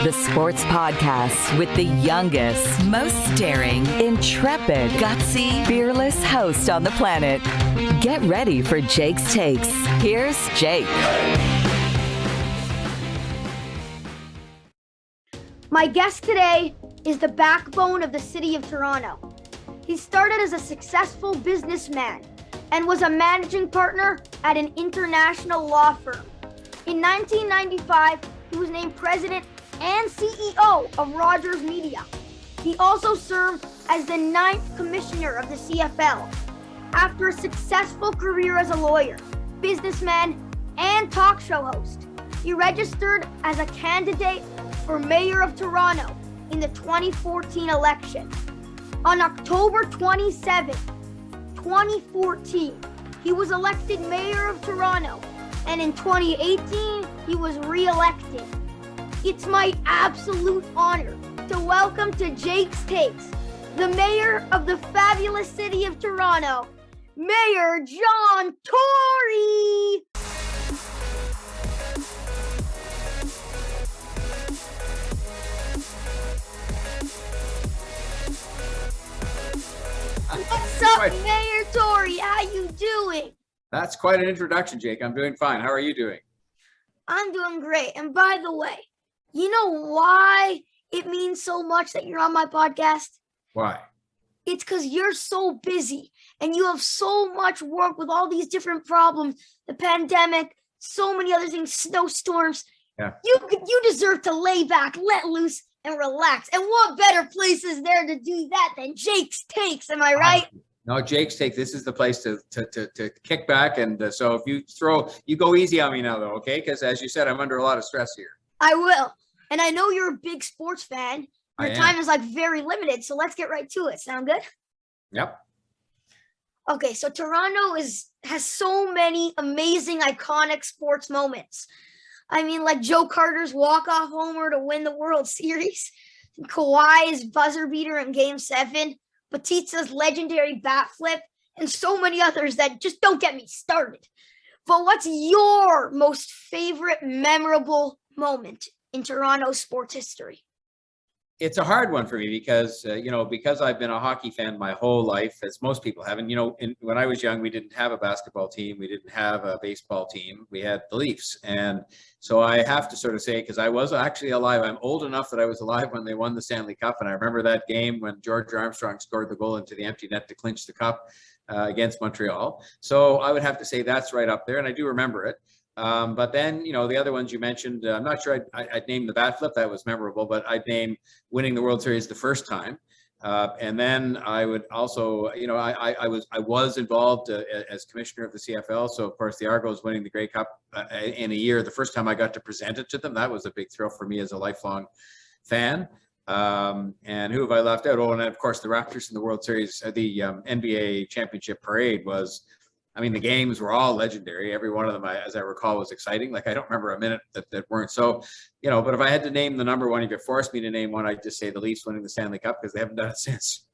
the sports podcast with the youngest, most daring, intrepid, gutsy, fearless host on the planet. Get ready for Jake's Takes. Here's Jake. My guest today is the backbone of the city of Toronto. He started as a successful businessman and was a managing partner at an international law firm. In 1995, he was named president and CEO of Rogers Media. He also served as the 9th commissioner of the CFL. After a successful career as a lawyer, businessman, and talk show host, he registered as a candidate for mayor of Toronto in the 2014 election. On October 27, 2014, he was elected mayor of Toronto, and in 2018, he was re-elected. It's my absolute honor to welcome to Jake's Takes, the mayor of the fabulous city of Toronto, Mayor John Tory. What's up, Mayor Tory? How you doing? That's quite an introduction, Jake. I'm doing fine. How are you doing? I'm doing great. And by the way, you know why it means so much that you're on my podcast? Why? It's because you're so busy and you have so much work with all these different problems, the pandemic, so many other things, snowstorms. Yeah. You deserve to lay back, let loose, and relax. And what better place is there to do that than Jake's Takes? Am I right? No, Jake's Take. This is the place to kick back. And so if you go easy on me now, though, okay? Because as you said, I'm under a lot of stress here. I will. And I know you're a big sports fan. Your time is like very limited. So let's get right to it. Sound good? Yep. Okay, so Toronto has so many amazing, iconic sports moments. I mean, like Joe Carter's walk-off homer to win the World Series, Kawhi's buzzer beater in Game 7, Batista's legendary bat flip, and so many others that just don't get me started. But what's your most favorite memorable moment in Toronto sports history? It's a hard one for me because, because I've been a hockey fan my whole life, as most people have. And, when I was young, we didn't have a basketball team. We didn't have a baseball team. We had the Leafs. And so I have to sort of say, because I was actually alive, I'm old enough that I was alive when they won the Stanley Cup. And I remember that game when George Armstrong scored the goal into the empty net to clinch the cup against Montreal. So I would have to say that's right up there. And I do remember it. But then, the other ones you mentioned, I'm not sure I'd name the bat flip. That was memorable, but I'd name winning the World Series the first time. And then I would also, I was involved as commissioner of the CFL. So, of course, the Argos winning the Grey Cup in a year, the first time I got to present it to them, that was a big thrill for me as a lifelong fan. And who have I left out? Oh, and then, of course, the Raptors in the World Series, the NBA championship parade was, the games were all legendary. Every one of them, as I recall, was exciting. Like, I don't remember a minute that weren't. So, but if I had to name the number one, if you forced me to name one, I'd just say the Leafs winning the Stanley Cup because they haven't done it since.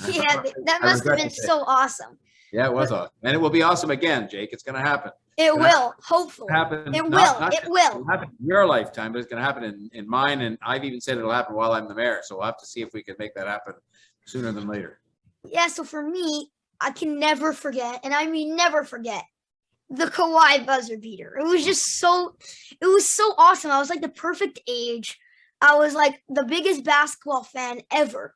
Yeah, that must have been so awesome. Yeah, it was awesome. And it will be awesome again, Jake. It's going to happen. It will, hopefully. It will. It'll happen in your lifetime, but it's going to happen in mine. And I've even said it'll happen while I'm the mayor. So we'll have to see if we can make that happen sooner than later. Yeah, so for me, I can never forget, and I mean never forget, the Kawhi buzzer beater. It was so awesome. I was like the perfect age. I was like the biggest basketball fan ever.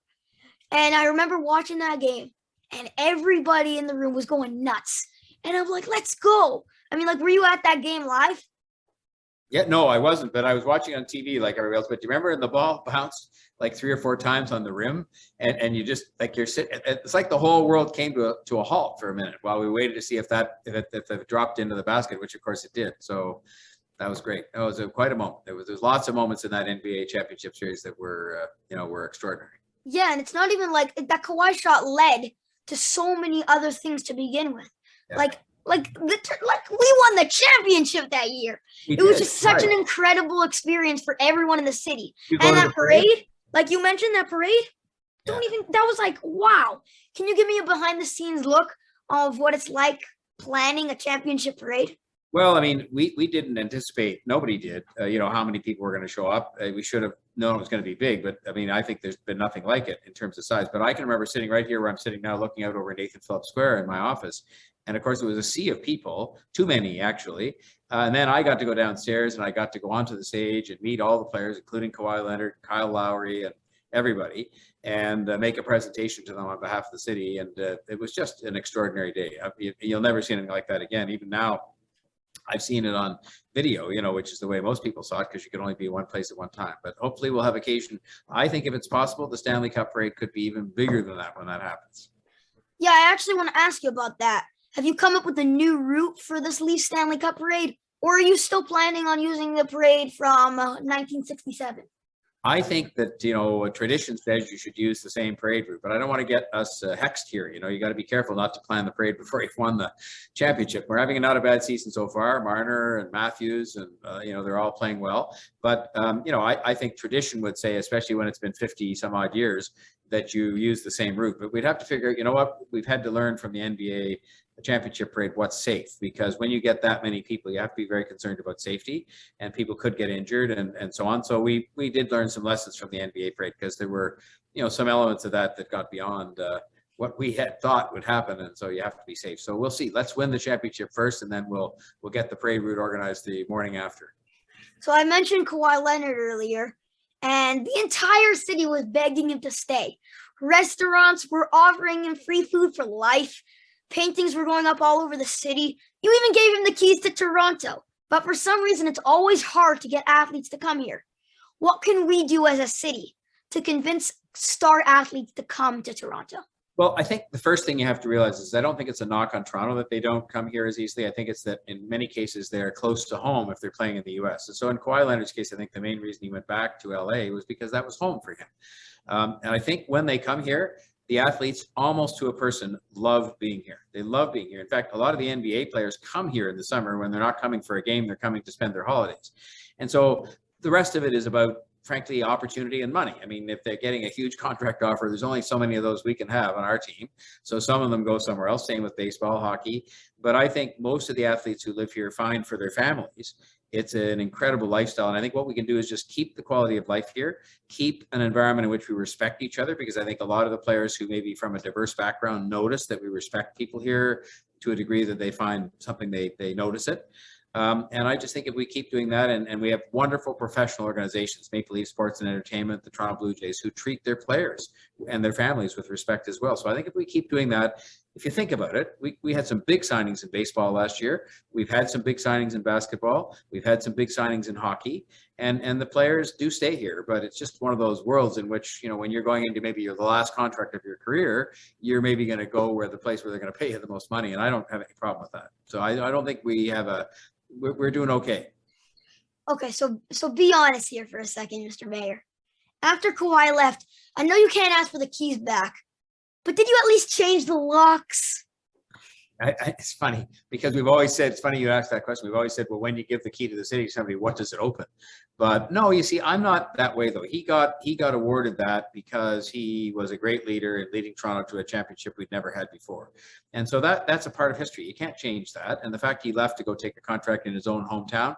And I remember watching that game, and everybody in the room was going nuts. And I'm like, let's go. Were you at that game live? Yeah, no, I wasn't, but I was watching on TV like everybody else. But do you remember the ball bounced like 3 or 4 times on the rim, and you just you're sitting? It's like the whole world came to a halt for a minute while we waited to see if it dropped into the basket, which of course it did. So that was great. That was quite a moment. There's lots of moments in that NBA championship series that were extraordinary. Yeah, and it's not even like that Kawhi shot led to so many other things to begin with. Yeah. Like we won the championship that year. It was just such an incredible experience for everyone in the city. And that parade, like you mentioned, that parade, that was like, wow. Can you give me a behind the scenes look of what it's like planning a championship parade? Well, I mean, we didn't anticipate, nobody did, how many people were going to show up. We should have known it was going to be big, but I mean, I think there's been nothing like it in terms of size. But I can remember sitting right here where I'm sitting now, looking out over Nathan Phillips Square in my office. And of course, it was a sea of people, too many actually. And then I got to go downstairs and I got to go onto the stage and meet all the players, including Kawhi Leonard, Kyle Lowry, and everybody, and make a presentation to them on behalf of the city. And it was just an extraordinary day. You'll never see anything like that again. Even now, I've seen it on video, which is the way most people saw it because you could only be one place at one time. But hopefully we'll have occasion. I think if it's possible, the Stanley Cup parade could be even bigger than that when that happens. Yeah, I actually want to ask you about that. Have you come up with a new route for this Leafs Stanley Cup parade, or are you still planning on using the parade from 1967? I think that, tradition says you should use the same parade route, but I don't want to get us hexed here. You got to be careful not to plan the parade before you've won the championship. We're having not a bad season so far. Marner and Matthews, and, they're all playing well. But, I think tradition would say, especially when it's been 50 some odd years, that you use the same route. But we'd have to figure, what we've had to learn from the NBA championship parade, what's safe, because when you get that many people, you have to be very concerned about safety, and people could get injured and so on. So we did learn some lessons from the NBA parade, because there were, some elements of that got beyond what we had thought would happen. And so you have to be safe. So we'll see. Let's win the championship first, and then we'll get the parade route organized the morning after. So I mentioned Kawhi Leonard earlier, and the entire city was begging him to stay. Restaurants were offering him free food for life. Paintings were going up all over the city. You even gave him the keys to Toronto. But for some reason, it's always hard to get athletes to come here. What can we do as a city to convince star athletes to come to Toronto? Well, I think the first thing you have to realize is I don't think it's a knock on Toronto that they don't come here as easily. I think it's that in many cases they're close to home if they're playing in the U.S. And so in Kawhi Leonard's case, I think the main reason he went back to L.A. was because that was home for him. And I think when they come here, the athletes, almost to a person, love being here. They love being here. In fact, a lot of the NBA players come here in the summer. When they're not coming for a game, they're coming to spend their holidays. And so the rest of it is about, frankly, opportunity and money. I mean, if they're getting a huge contract offer, there's only so many of those we can have on our team. So some of them go somewhere else, same with baseball, hockey. But I think most of the athletes who live here find for their families, it's an incredible lifestyle. And I think what we can do is just keep the quality of life here, keep an environment in which we respect each other, because I think a lot of the players who may be from a diverse background notice that we respect people here to a degree that they find something they notice it. And I just think if we keep doing that, and we have wonderful professional organizations, Maple Leaf Sports and Entertainment, the Toronto Blue Jays, who treat their players and their families with respect as well. So I think if we keep doing that, if you think about it, we had some big signings in baseball last year. We've had some big signings in basketball. We've had some big signings in hockey, and the players do stay here. But it's just one of those worlds in which, when you're going into maybe the last contract of your career, you're maybe going to go where the place where they're going to pay you the most money. And I don't have any problem with that. So I don't think we have we're doing okay. Okay, so be honest here for a second, Mr. Mayor. After Kawhi left, I know you can't ask for the keys back, but did you at least change the locks? It's funny because we've always said, it's funny you asked that question. We've always said, well, when you give the key to the city to somebody, what does it open? But no, you see, I'm not that way though. He got awarded that because he was a great leader in leading Toronto to a championship we'd never had before. And so that's a part of history. You can't change that. And the fact he left to go take a contract in his own hometown,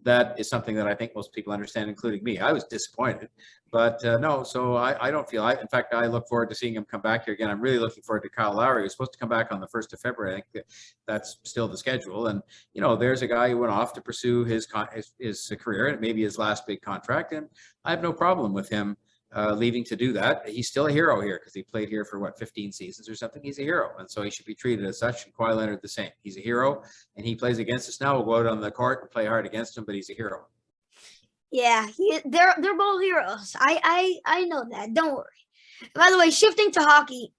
that is something that I think most people understand, including me. I was disappointed, but no, so I don't feel, in fact, I look forward to seeing him come back here again. I'm really looking forward to Kyle Lowry, who's supposed to come back on the 1st of February. I think that's still the schedule. And, there's a guy who went off to pursue his career, and maybe his last big contract. And I have no problem with him leaving to do that. He's still a hero here because he played here for 15 seasons or something. He's a hero, and so he should be treated as such. And Kawhi Leonard the same. He's a hero, and he plays against us now. We'll go out on the court and play hard against him, but he's a hero. Yeah, they're both heroes. I know that. Don't worry. By the way, shifting to hockey,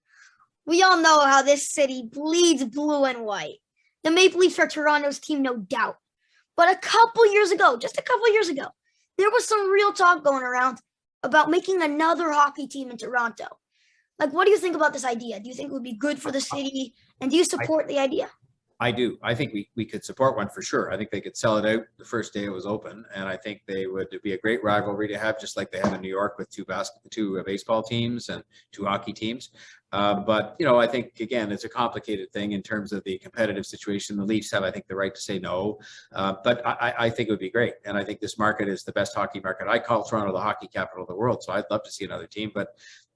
we all know how this city bleeds blue and white. The Maple Leafs are Toronto's team, no doubt. But just a couple years ago, there was some real talk going around about making another hockey team in Toronto. Like, what do you think about this idea? Do you think it would be good for the city? And do you support the idea? I do. I think we could support one for sure. I think they could sell it out the first day it was open, and I think they would be a great rivalry to have, just like they have in New York with two baseball teams and two hockey teams. But I think again, it's a complicated thing in terms of the competitive situation. The Leafs have, I think, the right to say no, but I think it would be great, and I think this market is the best hockey market. I call Toronto the hockey capital of the world, so I'd love to see another team, but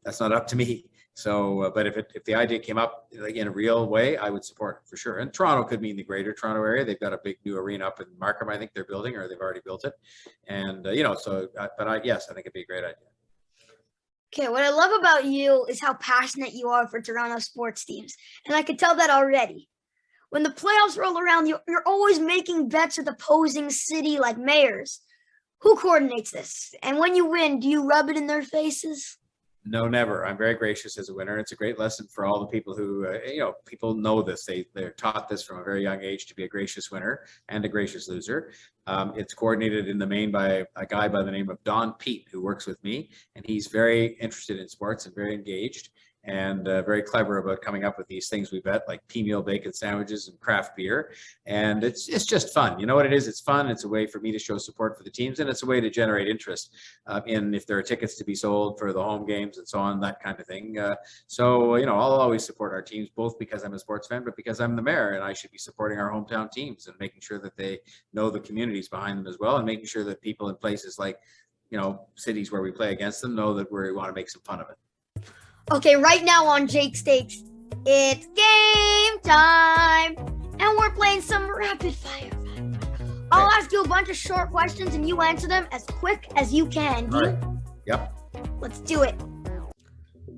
that's not up to me. So, but if the idea came up like in a real way, I would support it for sure. And Toronto could mean the greater Toronto area. They've got a big new arena up in Markham, I think they're building, or they've already built it. And yes, I think it'd be a great idea. Okay, what I love about you is how passionate you are for Toronto sports teams, and I could tell that already. When the playoffs roll around, you're always making bets with opposing city like mayors. Who coordinates this? And when you win, do you rub it in their faces? No, never. I'm very gracious as a winner. It's a great lesson for all the people who, people know this. They're taught this from a very young age to be a gracious winner and a gracious loser. It's coordinated in the main by a guy by the name of Don Pete, who works with me, and he's very interested in sports and very engaged and very clever about coming up with these things we bet, like pea-meal bacon sandwiches and craft beer. And it's just fun. You know what it is? It's fun. It's a way for me to show support for the teams, and it's a way to generate interest in if there are tickets to be sold for the home games and so on, that kind of thing. I'll always support our teams, both because I'm a sports fan, but because I'm the mayor and I should be supporting our hometown teams and making sure that they know the communities behind them as well, and making sure that people in places like, cities where we play against them know that we want to make some fun of it. Okay, right now on Jake's Takes, it's game time, and we're playing some rapid fire. I'll ask you a bunch of short questions, and you answer them as quick as you can. All right. Yep. Let's do it.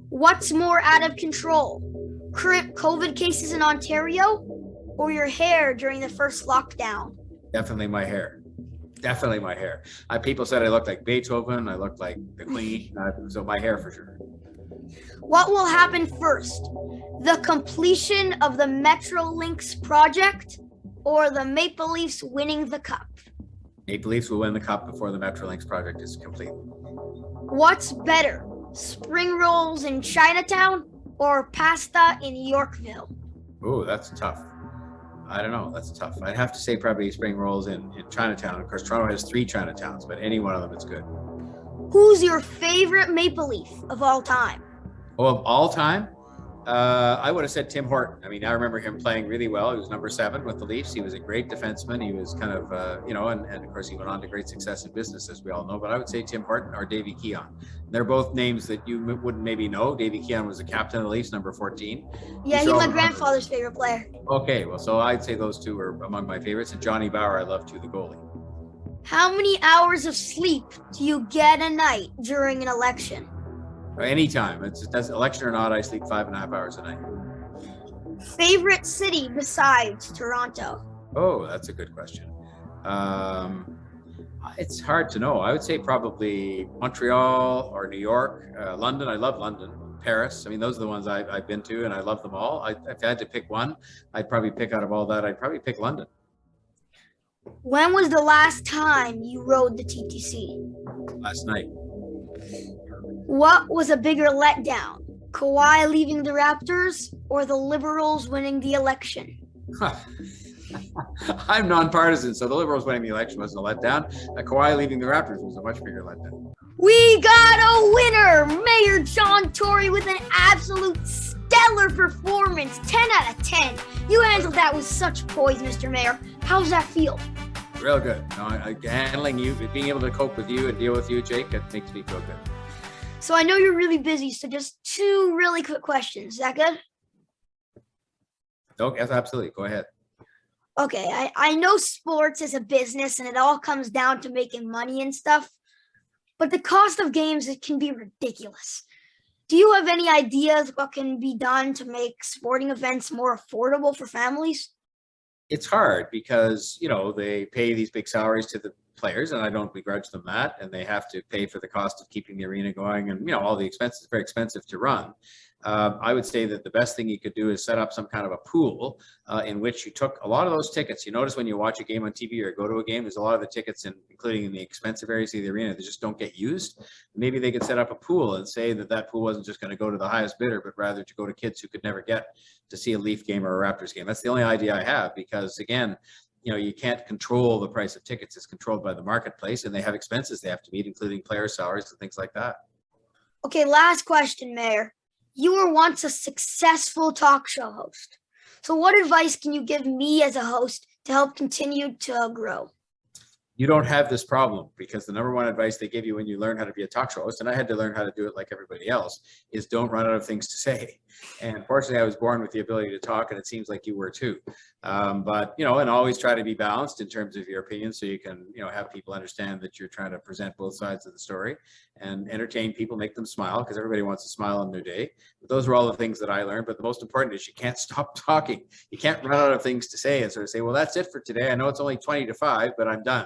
What's more out of control? Current COVID cases in Ontario, or your hair during the first lockdown? Definitely my hair. Definitely my hair. People said I looked like Beethoven. I looked like the Queen. So my hair for sure. What will happen first? The completion of the Metrolinx project or the Maple Leafs winning the cup? Maple Leafs will win the cup before the Metrolinx project is complete. What's better, spring rolls in Chinatown or pasta in Yorkville? Oh, that's tough. I don't know. That's tough. I'd have to say probably spring rolls in Chinatown. Of course, Toronto has 3 Chinatowns, but any one of them is good. Who's your favorite Maple Leaf of all time? Oh, of all time? I would have said Tim Horton. I mean, I remember him playing really well. He was number 7 with the Leafs. He was a great defenseman. He was kind of, and of course he went on to great success in business, as we all know. But I would say Tim Horton or Davy Keon. They're both names that you wouldn't maybe know. Davy Keon was the captain of the Leafs, number 14. Yeah, he's my grandfather's favorite player. Okay, well, so I'd say those two are among my favorites. And Johnny Bower, I love too, the goalie. How many hours of sleep do you get a night during an election? Anytime. That's election or not, I sleep 5.5 hours a night. Favorite city besides Toronto? Oh, that's a good question. It's hard to know. I would say probably Montreal or New York, London. I love London. Paris. I mean, those are the ones I've been to, and I love them all. If I had to pick one, I'd probably pick out of all that. I'd probably pick London. When was the last time you rode the TTC? Last night. What was a bigger letdown? Kawhi leaving the Raptors or the Liberals winning the election? I'm nonpartisan, so the Liberals winning the election wasn't a letdown. Kawhi leaving the Raptors was a much bigger letdown. We got a winner! Mayor John Tory with an absolute stellar performance. 10 out of 10. You handled that with such poise, Mr. Mayor. How's that feel? Real good. Handling you, being able to cope with you and deal with you, Jake, it makes me feel good. So I know you're really busy, so just 2 really quick questions. Is that good? Oh, yes, absolutely. Go ahead. Okay, I know sports is a business and it all comes down to making money and stuff, but the cost of games, it can be ridiculous. Do you have any ideas what can be done to make sporting events more affordable for families? It's hard because, they pay these big salaries to the players, and I don't begrudge them that, and they have to pay for the cost of keeping the arena going, and all the expenses. Very expensive to run. I would say that the best thing you could do is set up some kind of a pool in which you took a lot of those tickets. You notice when you watch a game on TV or go to a game, there's a lot of the tickets, including in the expensive areas of the arena, that just don't get used. Maybe they could set up a pool and say that pool wasn't just going to go to the highest bidder, but rather to go to kids who could never get to see a Leaf game or a Raptors game. That's the only idea I have, because again, you can't control the price of tickets. It's controlled by the marketplace, and they have expenses they have to meet, including player salaries and things like that. Okay, last question, Mayor. You were once a successful talk show host. So what advice can you give me as a host to help continue to grow? You don't have this problem, because the number one advice they give you when you learn how to be a talk show host, and I had to learn how to do it like everybody else, is don't run out of things to say. And fortunately, I was born with the ability to talk, and it seems like you were too. But and always try to be balanced in terms of your opinion, so you can have people understand that you're trying to present both sides of the story and entertain people, make them smile, because everybody wants to smile on their day. But those were all the things that I learned. But the most important is you can't stop talking. You can't run out of things to say and sort of say, well, that's it for today. I know it's only 20 to 5, but I'm done.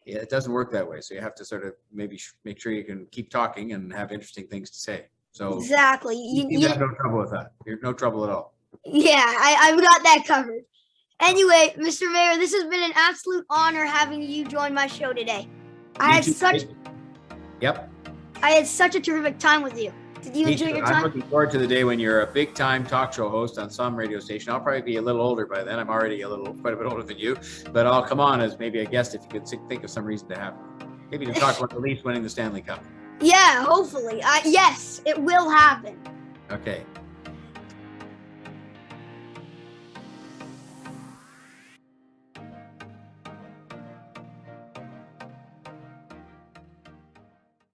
Yeah, it doesn't work that way. So you have to sort of maybe make sure you can keep talking and have interesting things to say. So exactly, you have no trouble with that. You're no trouble at all. Yeah, I've got that covered. Anyway, Mr. Mayor, this has been an absolute honor having you join my show today. I had such a terrific time with you. Did you enjoy your time? I'm looking forward to the day when you're a big time talk show host on some radio station. I'll probably be a little older by then. I'm already quite a bit older than you, but I'll come on as maybe a guest if you could think of some reason to have me. Maybe to talk about the Leafs winning the Stanley Cup. Yeah, hopefully. Yes, it will happen. Okay.